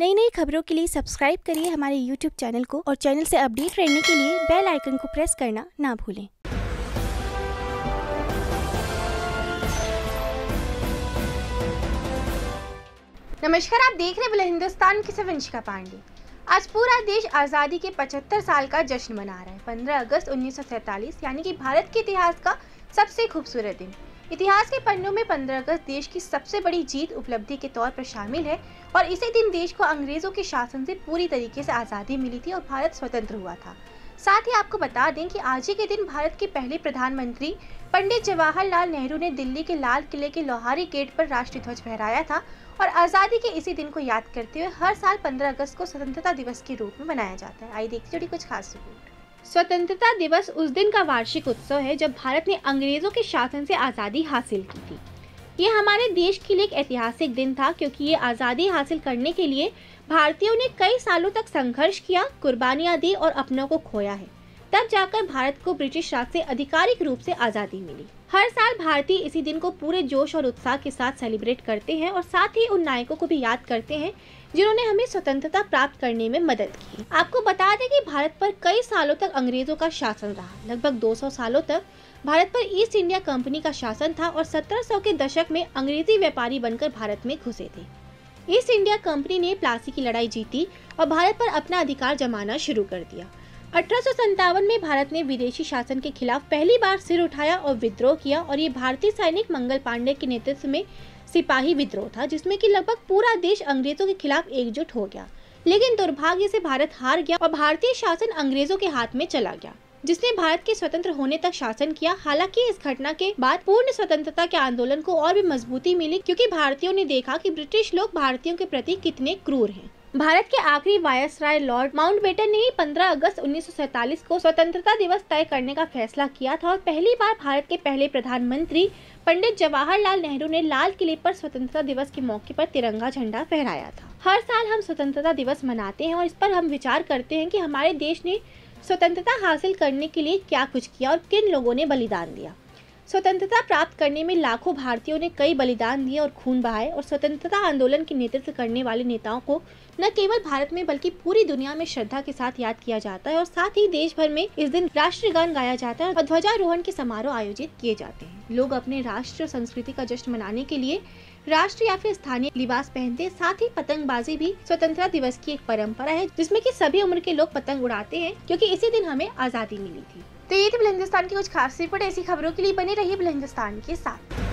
नई नई खबरों के लिए सब्सक्राइब करिए हमारे YouTube चैनल को और चैनल से अपडेट रहने के लिए बेल आइकन को प्रेस करना ना भूलें। नमस्कार, आप देख रहे हैं बुलंद हिंदुस्तान की वंशिका पांडे। आज पूरा देश आज़ादी के 75 साल का जश्न मना रहा है। 15 अगस्त 1947 यानी कि भारत के इतिहास का सबसे खूबसूरत दिन। इतिहास के पन्नों में 15 अगस्त देश की सबसे बड़ी जीत उपलब्धि के तौर पर शामिल है और इसी दिन देश को अंग्रेजों के शासन से पूरी तरीके से आज़ादी मिली थी और भारत स्वतंत्र हुआ था। साथ ही आपको बता दें कि आज ही के दिन भारत के पहले प्रधानमंत्री पंडित जवाहरलाल नेहरू ने दिल्ली के लाल किले के लोहारी गेट पर राष्ट्रीय ध्वज फहराया था और आज़ादी के इसी दिन को याद करते हुए हर साल 15 अगस्त को स्वतंत्रता दिवस के रूप में मनाया जाता है। आइए देखते हैं कुछ खास रिपोर्ट। स्वतंत्रता दिवस उस दिन का वार्षिक उत्सव है जब भारत ने अंग्रेजों के शासन से आज़ादी हासिल की थी। ये हमारे देश के लिए एक ऐतिहासिक दिन था क्योंकि ये आज़ादी हासिल करने के लिए भारतीयों ने कई सालों तक संघर्ष किया, कुर्बानियां दी और अपनों को खोया है। तब जाकर भारत को ब्रिटिश राज से आधिकारिक रूप से आज़ादी मिली। हर साल भारतीय इसी दिन को पूरे जोश और उत्साह के साथ सेलिब्रेट करते हैं और साथ ही उन नायकों को भी याद करते हैं जिन्होंने हमें स्वतंत्रता प्राप्त करने में मदद की। आपको बता दें कि भारत पर कई सालों तक अंग्रेजों का शासन रहा। लगभग 200 सालों तक भारत पर ईस्ट इंडिया कंपनी का शासन था और 1700 के दशक में अंग्रेजी व्यापारी बनकर भारत में घुसे थे। ईस्ट इंडिया कंपनी ने प्लासी की लड़ाई जीती और भारत पर अपना अधिकार जमाना शुरू कर दिया। 1857 में भारत ने विदेशी शासन के खिलाफ पहली बार सिर उठाया और विद्रोह किया और ये भारतीय सैनिक मंगल पांडे के नेतृत्व में सिपाही विद्रोह था जिसमें कि लगभग पूरा देश अंग्रेजों के खिलाफ एकजुट हो गया। लेकिन दुर्भाग्य से भारत हार गया और भारतीय शासन अंग्रेजों के हाथ में चला गया जिसने भारत के स्वतंत्र होने तक शासन किया। हालांकि इस घटना के बाद पूर्ण स्वतंत्रता के आंदोलन को और भी मजबूती मिली क्योंकि भारतीयों ने देखा कि ब्रिटिश लोग भारतीयों के प्रति कितने क्रूर हैं। भारत के आखिरी वायसराय लॉर्ड माउंटबेटन ने ही 15 अगस्त 1947 को स्वतंत्रता दिवस तय करने का फैसला किया था और पहली बार भारत के पहले प्रधानमंत्री पंडित जवाहरलाल नेहरू ने लाल किले पर स्वतंत्रता दिवस के मौके पर तिरंगा झंडा फहराया था। हर साल हम स्वतंत्रता दिवस मनाते हैं और इस पर हम विचार करते हैं कि हमारे देश ने स्वतंत्रता हासिल करने के लिए क्या कुछ किया और किन लोगों ने बलिदान दिया। स्वतंत्रता प्राप्त करने में लाखों भारतीयों ने कई बलिदान दिए और खून बहाए और स्वतंत्रता आंदोलन के नेतृत्व करने वाले नेताओं को न केवल भारत में बल्कि पूरी दुनिया में श्रद्धा के साथ याद किया जाता है और साथ ही देश भर में इस दिन राष्ट्रीय गान गाया जाता है और ध्वजारोहण के समारोह आयोजित किए जाते हैं। लोग अपने राष्ट्र और संस्कृति का जश्न मनाने के लिए राष्ट्रीय या फिर स्थानीय लिबास पहनते हैं। साथ ही पतंगबाजी भी स्वतंत्रता दिवस की एक परंपरा है जिसमें कि सभी उम्र के लोग पतंग उड़ाते हैं क्योंकि इसी दिन हमें आज़ादी मिली थी। तो ये थी बुलंद हिंदुस्तान की कुछ खास रिपोर्ट। ऐसी खबरों के लिए बने रहिए बुलंद हिंदुस्तान के साथ।